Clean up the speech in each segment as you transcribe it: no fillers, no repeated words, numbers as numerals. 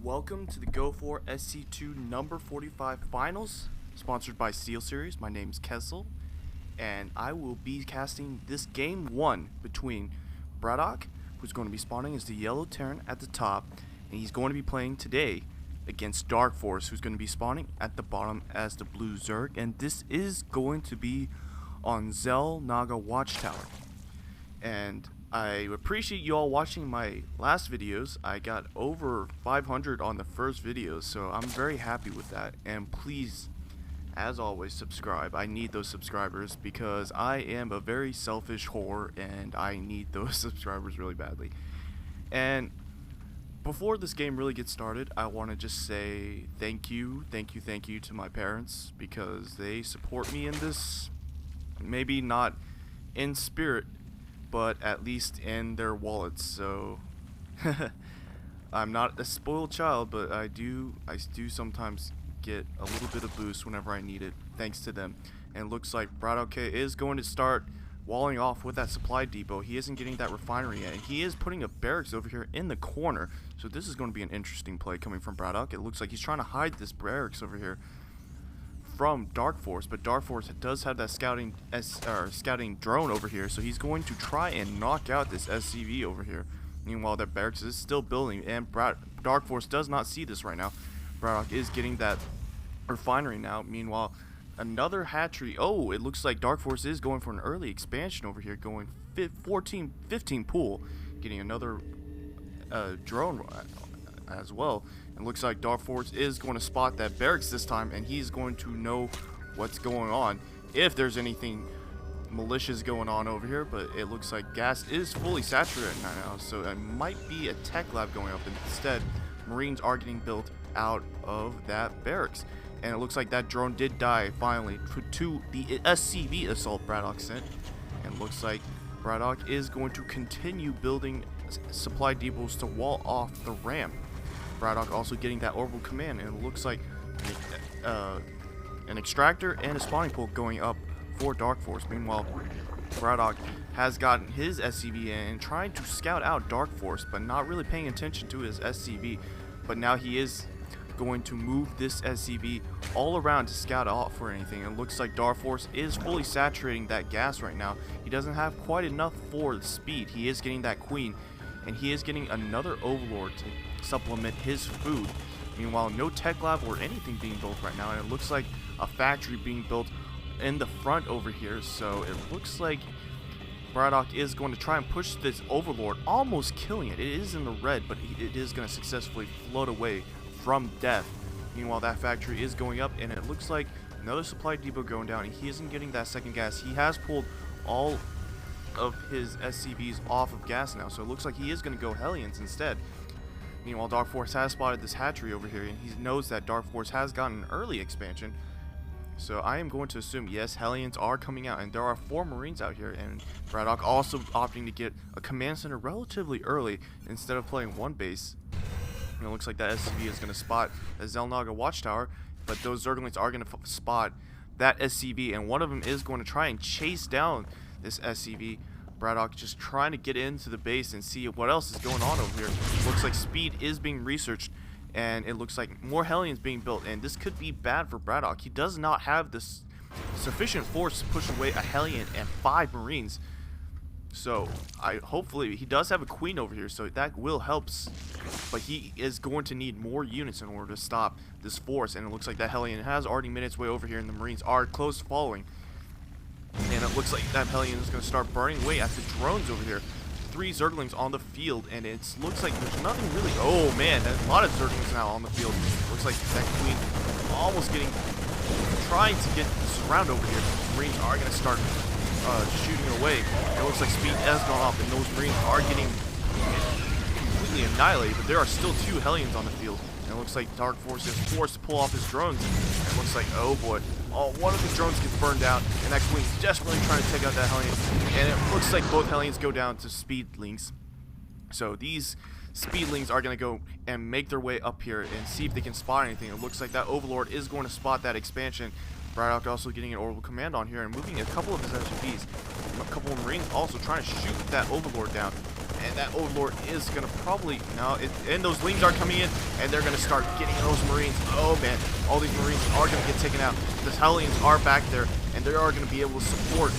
Welcome to the Go4SC2 number 45 finals, sponsored by SteelSeries. My name is Kessel, and I will be casting this game 1 between BratOK, who's going to be spawning as the yellow Terran at the top, and he's going to be playing today against Darkforce, who's going to be spawning at the bottom as the blue Zerg, and this is going to be on xel'naga Watchtower. And I appreciate you all watching my last videos. I got over 500 on the first video, so I'm very happy with that. And please, as always, subscribe. I need those subscribers because I am a very selfish whore and I need those subscribers really badly. And before this game really gets started, I want to just say thank you to my parents, because they support me in this, maybe not in spirit, but at least in their wallets. So I'm not a spoiled child, but I do sometimes get a little bit of boost whenever I need it, thanks to them. And it looks like BratOK is going to start walling off with that supply depot. He isn't getting that refinery yet, and he is putting a barracks over here in the corner. So this is going to be an interesting play coming from BratOK. It looks like he's trying to hide this barracks over here from Darkforce, but Darkforce does have that scouting drone over here, so he's going to try and knock out this SCV over here. Meanwhile, that barracks is still building, and Darkforce does not see this right now. BratOK is getting that refinery now. Meanwhile, another hatchery. Oh, it looks like Darkforce is going for an early expansion over here, going 15 pool, getting another drone as well. It looks like Darkforce is going to spot that barracks this time, and he's going to know what's going on, if there's anything malicious going on over here. But it looks like gas is fully saturated now, so it might be a tech lab going up. Instead, Marines are getting built out of that barracks, and it looks like that drone did die finally to the SCV assault BratOK sent. And it looks like BratOK is going to continue building supply depots to wall off the ramp. BratOK also getting that orbital command, and it looks like an extractor and a spawning pool going up for Darkforce. Meanwhile, BratOK has gotten his SCV in and trying to scout out Darkforce, but not really paying attention to his SCV. But now he is going to move this SCV all around to scout out for anything. It looks like Darkforce is fully saturating that gas right now. He doesn't have quite enough for the speed. He is getting that queen, and he is getting another overlord to supplement his food. Meanwhile, no tech lab or anything being built right now, and it looks like a factory being built in the front over here. So it looks like BratOK is going to try and push this overlord, almost killing it. It is in the red, but it is going to successfully float away from death. Meanwhile, that factory is going up, and it looks like another supply depot going down, and he isn't getting that second gas. He has pulled all of his SCVs off of gas now, so it looks like he is going to go Hellions instead. Meanwhile, Darkforce has spotted this hatchery over here, and he knows that Darkforce has gotten an early expansion. So I am going to assume, yes, Hellions are coming out, and there are 4 Marines out here, and BratOK also opting to get a command center relatively early instead of playing one base. And it looks like that SCV is going to spot a xel'naga Watchtower, but those Zerglings are going to spot that SCV, and one of them is going to try and chase down this SCV. BratOK just trying to get into the base and see what else is going on over here. Looks like speed is being researched, and it looks like more Hellions being built, and this could be bad for BratOK. He does not have this sufficient force to push away a Hellion and 5 Marines. So hopefully he does have a queen over here, so that will help, but he is going to need more units in order to stop this force. And it looks like that Hellion has already made its way over here, and the Marines are close following. And it looks like that Hellion is going to start burning away at the drones over here. 3 Zerglings on the field, and it looks like there's nothing really. Oh man, there's a lot of Zerglings now on the field. Looks like that queen almost trying to get surround over here. The Marines are going to start shooting away. It looks like speed has gone up, and those Marines are getting completely annihilated, but there are still 2 Hellions on the field. And it looks like Darkforce is forced to pull off his drones. And it looks like, oh boy, one of the drones gets burned down, and that queen's desperately trying to take out that Hellion. And it looks like both Hellions go down to speedlings. So these speedlings are going to go and make their way up here and see if they can spot anything. It looks like that overlord is going to spot that expansion. BratOK also getting an orbital command on here and moving a couple of his SUVs. A couple of Marines also trying to shoot that overlord down. and that Overlord is going to probably, no, and those Lings are coming in, and they're going to start getting those Marines. Oh man, all these Marines are going to get taken out. The Hellions are back there, and they are going to be able to support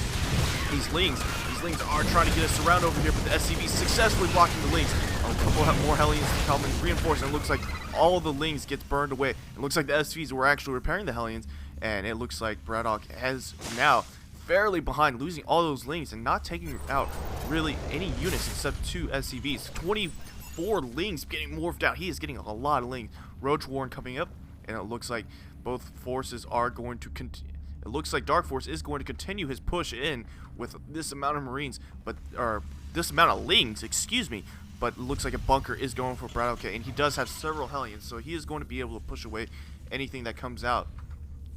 these Lings. These Lings are trying to get us around over here, but the SCV successfully blocking the Lings. A couple more Hellions to come and reinforce, and it looks like all of the Lings gets burned away. It looks like the SCVs were actually repairing the Hellions, and it looks like BratOK has now fairly behind, losing all those Lings and not taking out really any units except 2 SCVs. 24 Lings getting morphed out. He is getting a lot of Lings. Roach Warren coming up, and it looks like both forces are going to continue. It looks like Darkforce is going to continue his push in with this amount of Marines, or this amount of Lings, excuse me. But it looks like a bunker is going for BratOK, and he does have several Hellions, so he is going to be able to push away anything that comes out.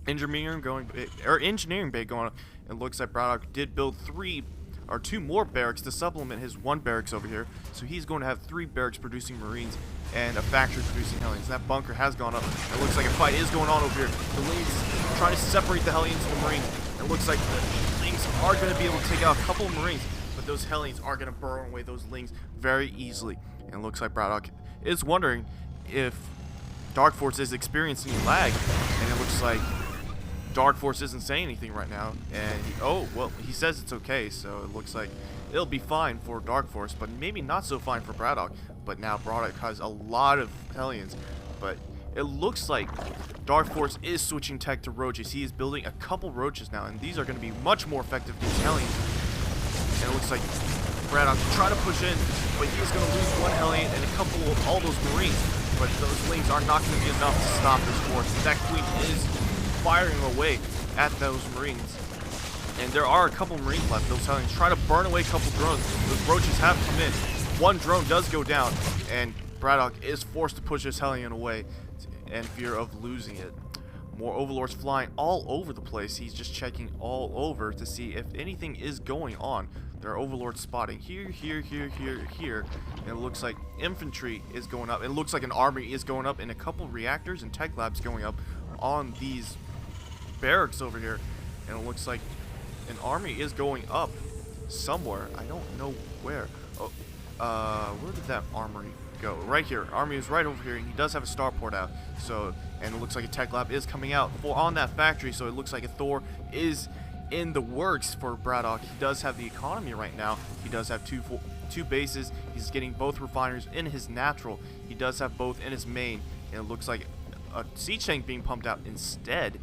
Engineering bay going up. It looks like BratOK did build 2 more barracks to supplement his 1 barracks over here. So he's going to have 3 barracks producing Marines and a factory producing Hellions. That bunker has gone up. It looks like a fight is going on over here. The Lings trying to separate the Hellions from the Marines. It looks like the Lings are going to be able to take out a couple of Marines, but those Hellions are going to burn away those Lings very easily. And it looks like BratOK is wondering if Darkforce is experiencing lag, and it looks like Darkforce isn't saying anything right now, and he says it's okay, so it looks like it'll be fine for Darkforce, but maybe not so fine for BratOK. But now BratOK has a lot of Hellions, but it looks like Darkforce is switching tech to Roaches. He is building a couple Roaches now, and these are going to be much more effective against Hellions. And it looks like BratOK trying to push in, but he's going to lose 1 Hellion and a couple of all those Marines, but those Lings are not going to be enough to stop this force. That Queen is firing away at those Marines, and there are a couple Marines left. Those Hellions trying to burn away a couple drones. Those Roaches have come in. 1 drone does go down, and BratOK is forced to push his Hellion away in fear of losing it. More Overlords flying all over the place. He's just checking all over to see if anything is going on. There are Overlords spotting here, here, and it looks like infantry is going up. It looks like an army is going up, and a couple reactors and tech labs going up on these barracks over here, and it looks like an army is going up somewhere. I don't know where. Where did that armory go? Right here. Army is right over here, and he does have a starport out. So, and it looks like a tech lab is coming out on that factory. So it looks like a Thor is in the works for BratOK. He does have the economy right now. He does have two bases. He's getting both refiners in his natural. He does have both in his main, and it looks like a siege tank being pumped out instead.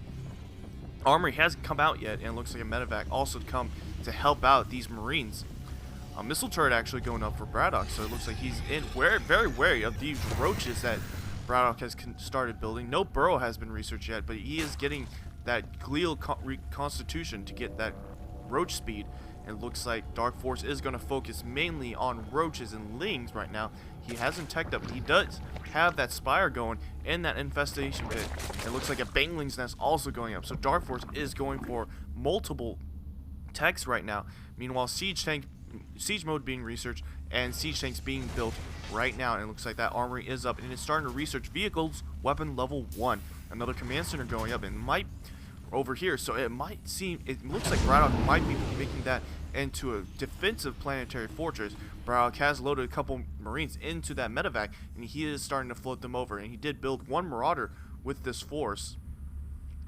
Armory hasn't come out yet, and it looks like a medevac also to come to help out these Marines. A missile turret actually going up for BratOK, so it looks like he's very wary of these Roaches that BratOK has started building. No burrow has been researched yet, but he is getting that glial reconstitution to get that Roach speed. And it looks like Darkforce is going to focus mainly on Roaches and Lings right now. He hasn't teched up. He does have that Spire going and that Infestation Pit. It looks like a Bangling's Nest also going up. So Darkforce is going for multiple techs right now. Meanwhile, Siege mode being researched and Siege tanks being built right now. And it looks like that armory is up, and it's starting to research vehicles, weapon level 1. Another command center going up, and might over here, so it looks like BratOK might be making that into a defensive planetary fortress. BratOK has loaded a couple Marines into that medevac, and he is starting to float them over, and he did build 1 Marauder with this force.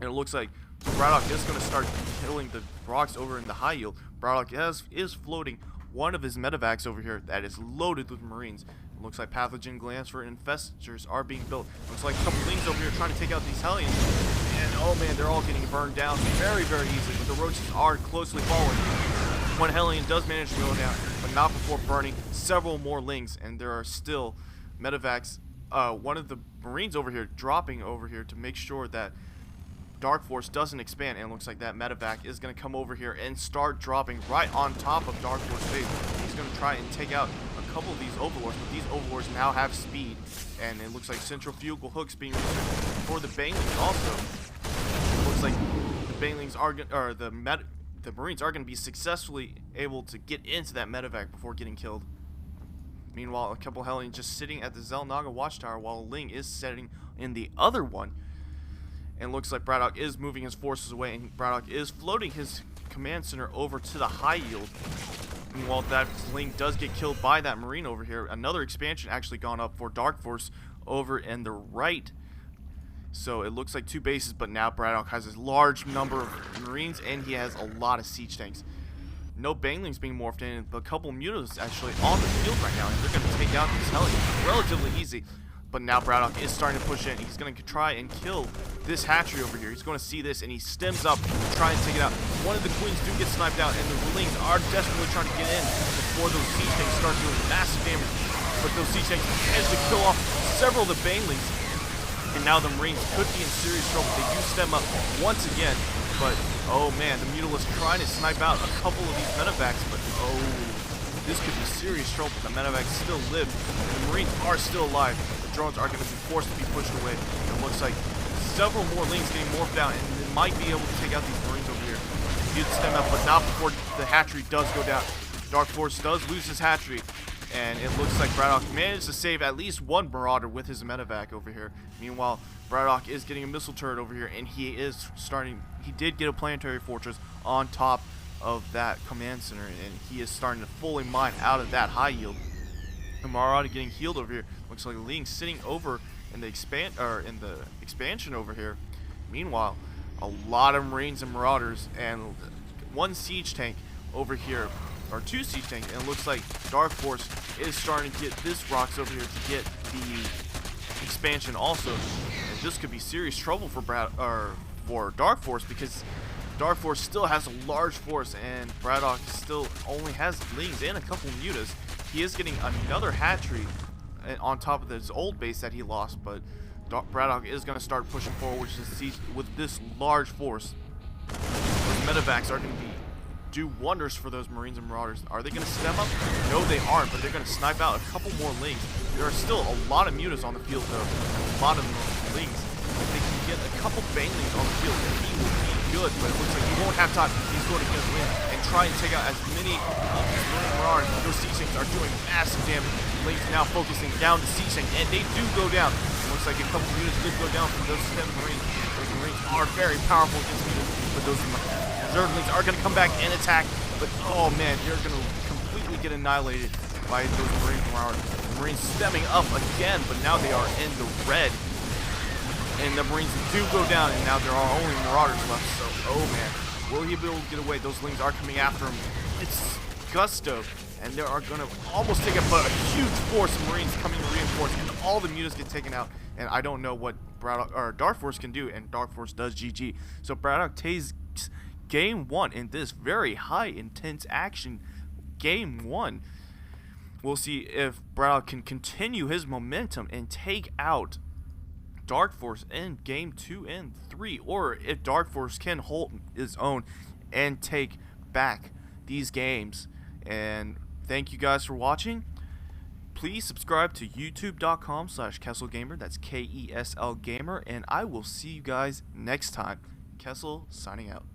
And it looks like BratOK is going to start killing the rocks over in the high yield. BratOK is floating one of his medevacs over here that is loaded with Marines. It looks like pathogen glands for infestors are being built. Looks like a couple things over here trying to take out these Hellions. And oh man, they're all getting burned down very easily, but the Roaches are closely following. 1 Hellion does manage to go down, but not before burning several more Lings, and there are still medevacs. One of the Marines over here dropping over here to make sure that Darkforce doesn't expand, and it looks like that medevac is going to come over here and start dropping right on top of Darkforce base. He's going to try and take out a couple of these Overlords, but these Overlords now have speed, and it looks like centrifugal hooks being used for the Banglings also. It looks like the Banglings are the Marines are going to be successfully able to get into that medevac before getting killed. Meanwhile, a couple Hellions just sitting at the xel'naga watchtower while a Ling is setting in the other one. And looks like BratOK is moving his forces away, and BratOK is floating his command center over to the high yield. Meanwhile, that Link does get killed by that Marine over here. Another expansion actually gone up for Darkforce over in the right. So it looks like 2 bases, but now BratOK has a large number of Marines, and he has a lot of siege tanks. No Banelings being morphed in, but a couple Mutas actually on the field right now, and they're going to take out these Hellions relatively easy. But now BratOK is starting to push in. He's going to try and kill this hatchery over here. He's going to see this, and he stems up to try and take it out. One of the queens do get sniped out, and the Lings are desperately trying to get in before those siege tanks start doing massive damage. But those siege tanks manage to kill off several of the Banelings. And now the Marines could be in serious trouble. They do stem up once again, but oh man, the Mutalisks trying to snipe out a couple of these medevacs, but oh, this could be serious trouble. The medevacs still live, and the Marines are still alive. The drones are going to be forced to be pushed away. It looks like several more Lings getting morphed out, and they might be able to take out these Marines over here. He did stem up, but not before the hatchery does go down. Darkforce does lose his hatchery. And it looks like BratOK managed to save at least one Marauder with his medevac over here. Meanwhile, BratOK is getting a missile turret over here, and he did get a planetary fortress on top of that command center, and he is starting to fully mine out of that high yield. The Marauder getting healed over here. Looks like Ling sitting over in the expansion over here. Meanwhile, a lot of Marines and Marauders and 1 siege tank over here. Or 2 siege tanks, and it looks like Darkforce is starting to get this rocks over here to get the expansion also. And this could be serious trouble for Darkforce, because Darkforce still has a large force, and BratOK still only has Lings and a couple Mutas. He is getting another hatchery on top of his old base that he lost, but BratOK is going to start pushing forward with this large force. Those medevacs are going to do wonders for those Marines and Marauders. Are they going to stem up? No, they aren't, but they're going to snipe out a couple more Lings. There are still a lot of Mutas on the field, though, and a lot of Lings. If they can get a couple Banelings on the field, then he will be good, but it looks like he won't have time. He's going to get a win and try and take out as many of these Marine Marauders. Those siege tanks are doing massive damage. Lings now focusing down the siege tank, and they do go down. It looks like a couple Mutas did go down from those 7 Marines. Those Marines are very powerful against Mutas, but those Zerglings are going to come back and attack, but oh man, you're going to completely get annihilated by those Marine Marauders. The Marines stemming up again, but now they are in the red. And the Marines do go down, and now there are only Marauders left, so oh man, will he be able to get away? Those Lings are coming after him. It's Gusto, and they are going to almost take it, but a huge force of Marines coming to reinforce, and all the Mutas get taken out, and I don't know what Darkforce can do, and Darkforce does GG. So BratOK takes Game 1 in this very high intense action Game 1. We'll see if BratOK can continue his momentum and take out Darkforce in Game 2 and 3, or if Darkforce can hold his own and take back these games. And thank you guys for watching. Please subscribe to youtube.com/KesselGamer. That's KESL Gamer, and I will see you guys next time. Kessel signing out.